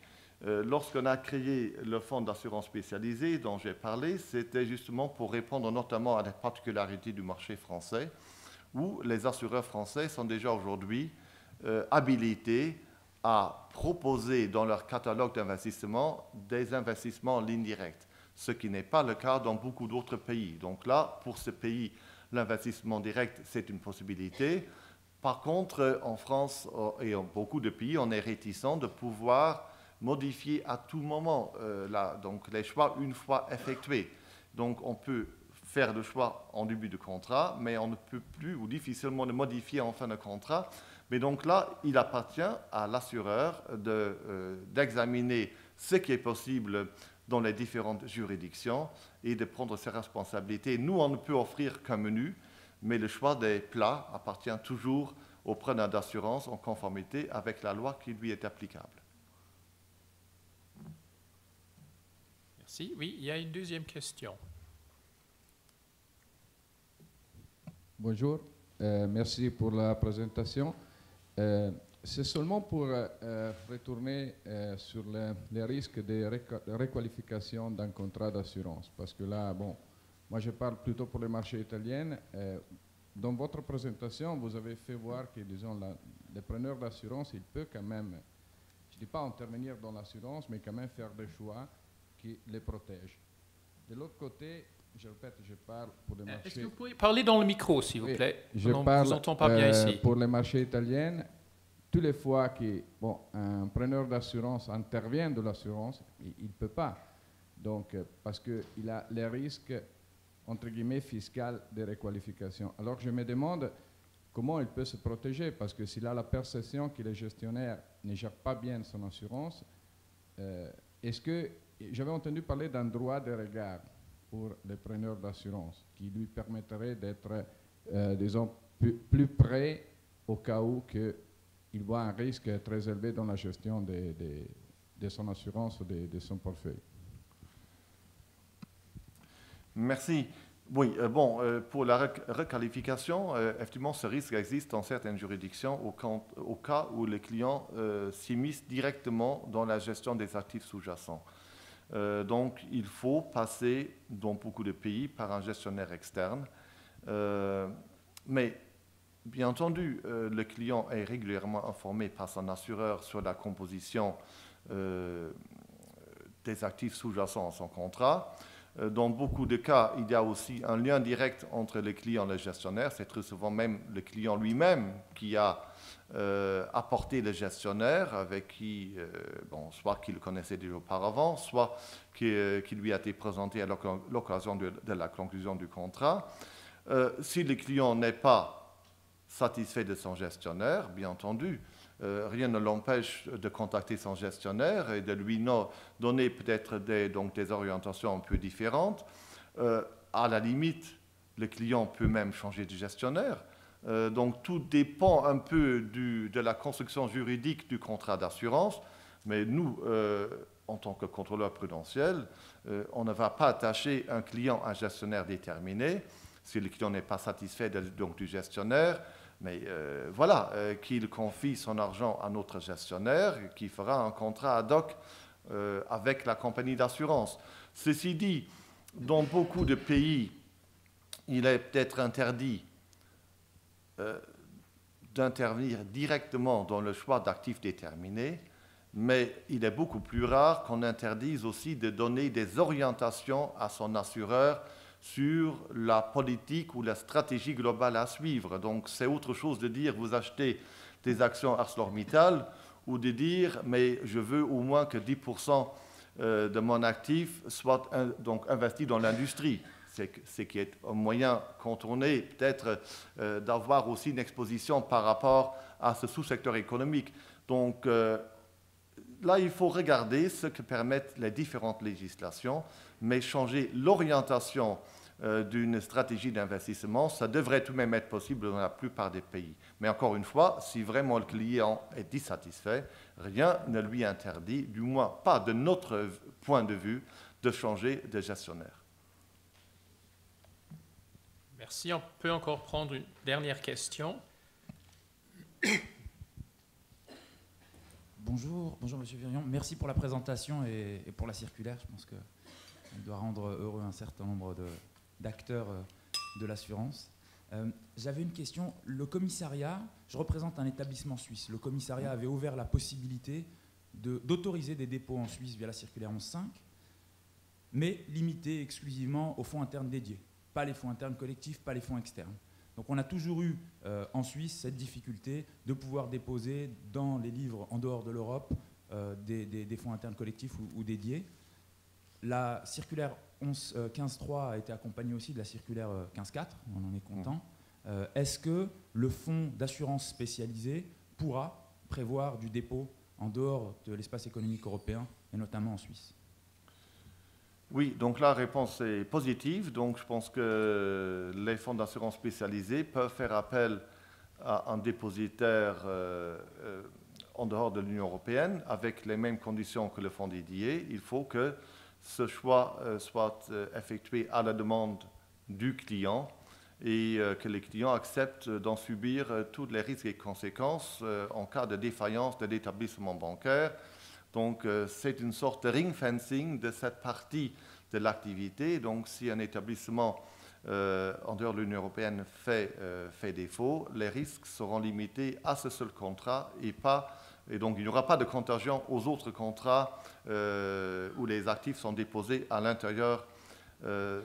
Lorsqu'on a créé le fonds d'assurance spécialisé dont j'ai parlé, c'était justement pour répondre notamment à la particularité du marché français, où les assureurs français sont déjà aujourd'hui habilités à proposer dans leur catalogue d'investissement des investissements en ligne directe, ce qui n'est pas le cas dans beaucoup d'autres pays. Donc là, pour ce pays, l'investissement direct, c'est une possibilité. Par contre, en France et en beaucoup de pays, on est réticent de pouvoir modifier à tout moment donc les choix une fois effectués. Donc on peut faire le choix en début de contrat, mais on ne peut plus ou difficilement le modifier en fin de contrat. Mais donc là, il appartient à l'assureur d'examiner ce qui est possible dans les différentes juridictions et de prendre ses responsabilités. Nous, on ne peut offrir qu'un menu, mais le choix des plats appartient toujours au preneur d'assurance en conformité avec la loi qui lui est applicable. Merci. Oui, il y a une deuxième question. Bonjour, merci pour la présentation. C'est seulement pour retourner sur les risques de requalification d'un contrat d'assurance. Parce que là, bon, moi je parle plutôt pour le marché italien. Dans votre présentation, vous avez fait voir que, disons, les preneurs d'assurance, ils peuvent quand même, je ne dis pas intervenir dans l'assurance, mais quand même faire des choix qui les protègent. De l'autre côté, je répète, je parle pour les marchés... Est-ce que vous pouvez parler dans le micro, s'il vous plaît? Je On parle ne vous entend pas bien ici. pour les marchés italiens. Toutes les fois qu'un preneur d'assurance intervient de l'assurance, il ne peut pas. Donc, parce qu'il a les risques, entre guillemets, fiscaux de requalification. Alors, je me demande comment il peut se protéger, parce que s'il a la perception que le gestionnaire ne gère pas bien son assurance, est-ce que... J'avais entendu parler d'un droit de regard pour les preneurs d'assurance qui lui permettrait d'être, disons, plus près au cas où qu'il voit un risque très élevé dans la gestion de son assurance ou de son portefeuille. Merci. Oui, pour la requalification, effectivement, ce risque existe dans certaines juridictions au cas où les clients s'immiscent directement dans la gestion des actifs sous-jacents. Donc, il faut passer, dans beaucoup de pays, par un gestionnaire externe. Mais, bien entendu, le client est régulièrement informé par son assureur sur la composition des actifs sous-jacents à son contrat. Dans beaucoup de cas, il y a aussi un lien direct entre le client et le gestionnaire. C'est très souvent même le client lui-même qui a apporté le gestionnaire avec qui, soit qu'il le connaissait déjà auparavant, soit qui lui a été présenté à l'occasion de la conclusion du contrat. Si le client n'est pas satisfait de son gestionnaire, bien entendu, rien ne l'empêche de contacter son gestionnaire et de lui donner peut-être des orientations un peu différentes. À la limite, le client peut même changer de gestionnaire. Donc tout dépend un peu de la construction juridique du contrat d'assurance, mais nous, en tant que contrôleur prudentiel, on ne va pas attacher un client à un gestionnaire déterminé si le client n'est pas satisfait du gestionnaire. Mais qu'il confie son argent à notre gestionnaire qui fera un contrat ad hoc avec la compagnie d'assurance. Ceci dit, dans beaucoup de pays, il est peut-être interdit d'intervenir directement dans le choix d'actifs déterminés, mais il est beaucoup plus rare qu'on interdise aussi de donner des orientations à son assureur sur la politique ou la stratégie globale à suivre. Donc c'est autre chose de dire vous achetez des actions ArcelorMittal ou de dire mais je veux au moins que 10% de mon actif soit investi dans l'industrie. C'est qui est un moyen contourné peut-être d'avoir aussi une exposition par rapport à ce sous-secteur économique. Donc là, il faut regarder ce que permettent les différentes législations, mais changer l'orientation d'une stratégie d'investissement, ça devrait tout de même être possible dans la plupart des pays. Mais encore une fois, si vraiment le client est dissatisfait, rien ne lui interdit, du moins pas de notre point de vue, de changer de gestionnaire. Merci. On peut encore prendre une dernière question. Bonjour Monsieur Virion. Merci pour la présentation et pour la circulaire. Je pense qu'elle doit rendre heureux un certain nombre d'acteurs de l'assurance. J'avais une question. Le commissariat, je représente un établissement suisse. Le commissariat avait ouvert la possibilité d'autoriser des dépôts en Suisse via la circulaire 11.5, mais limité exclusivement aux fonds internes dédiés. Pas les fonds internes collectifs, pas les fonds externes. Donc on a toujours eu en Suisse cette difficulté de pouvoir déposer dans les livres en dehors de l'Europe des fonds internes collectifs ou dédiés. La circulaire 15.3 a été accompagnée aussi de la circulaire 15.4, on en est content. Est-ce que le fonds d'assurance spécialisé pourra prévoir du dépôt en dehors de l'espace économique européen et notamment en Suisse ? Oui, donc la réponse est positive. Donc je pense que les fonds d'assurance spécialisés peuvent faire appel à un dépositaire en dehors de l'Union européenne avec les mêmes conditions que le fonds dédié. Il faut que ce choix soit effectué à la demande du client et que les clients acceptent d'en subir tous les risques et conséquences en cas de défaillance de l'établissement bancaire. Donc, c'est une sorte de ring fencing de cette partie de l'activité. Donc, si un établissement en dehors de l'Union européenne fait défaut, les risques seront limités à ce seul contrat et donc il n'y aura pas de contagion aux autres contrats où les actifs sont déposés à l'intérieur de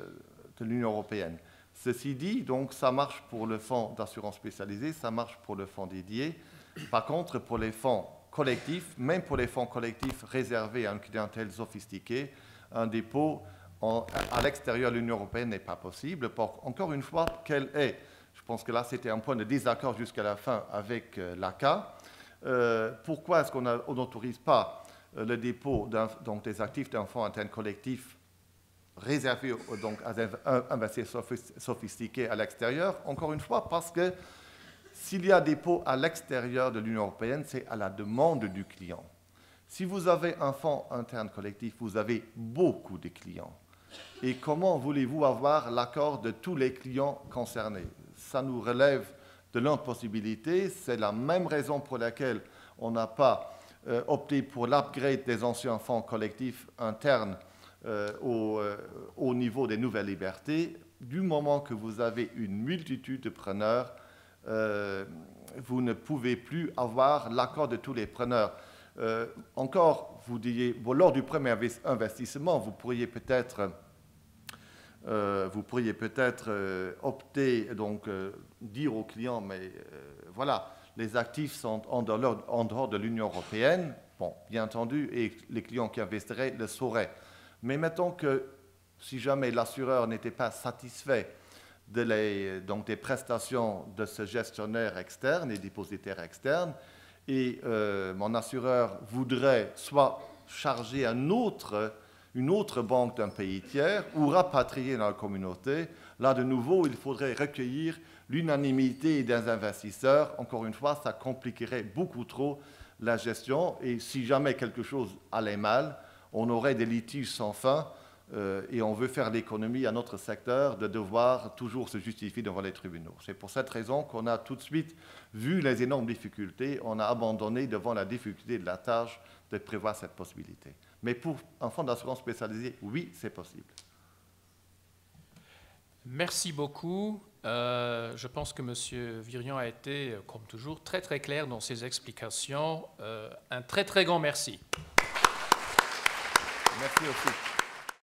l'Union européenne. Ceci dit, donc, ça marche pour le fonds d'assurance spécialisé, ça marche pour le fonds dédié. Par contre, pour les fonds collectifs, même pour les fonds collectifs réservés à une clientèle sophistiquée, un dépôt à l'extérieur de l'Union européenne n'est pas possible. Encore une fois, quel est, je pense que là c'était un point de désaccord jusqu'à la fin avec l'ACA, pourquoi est-ce qu'on n'autorise pas le dépôt des actifs d'un fonds interne collectif réservé donc, à investisseurs sophistiqués à l'extérieur? Encore une fois, parce que s'il y a dépôt à l'extérieur de l'Union européenne, c'est à la demande du client. Si vous avez un fonds interne collectif, vous avez beaucoup de clients. Et comment voulez-vous avoir l'accord de tous les clients concernés? Ça nous relève de l'impossibilité. C'est la même raison pour laquelle on n'a pas opté pour l'upgrade des anciens fonds collectifs internes au niveau des nouvelles libertés. Du moment que vous avez une multitude de preneurs, vous ne pouvez plus avoir l'accord de tous les preneurs. Encore, vous disiez, lors du premier investissement, vous pourriez peut-être opter, donc dire aux clients, mais voilà, les actifs sont en dehors de l'Union européenne. Bon, bien entendu, et les clients qui investiraient le sauraient. Mais mettons que si jamais l'assureur n'était pas satisfait des prestations de ce gestionnaire externe et dépositaire externe, et mon assureur voudrait soit charger une autre banque d'un pays tiers ou rapatrier dans la communauté, là de nouveau, il faudrait recueillir l'unanimité des investisseurs. Encore une fois, ça compliquerait beaucoup trop la gestion et si jamais quelque chose allait mal, on aurait des litiges sans fin et on veut faire l'économie à notre secteur de devoir toujours se justifier devant les tribunaux. C'est pour cette raison qu'on a tout de suite vu les énormes difficultés, on a abandonné devant la difficulté de la tâche de prévoir cette possibilité. Mais pour un fonds d'assurance spécialisé, oui, c'est possible. Merci beaucoup. Je pense que M. Virion a été, comme toujours, très très clair dans ses explications. Un très très grand merci. Merci aussi.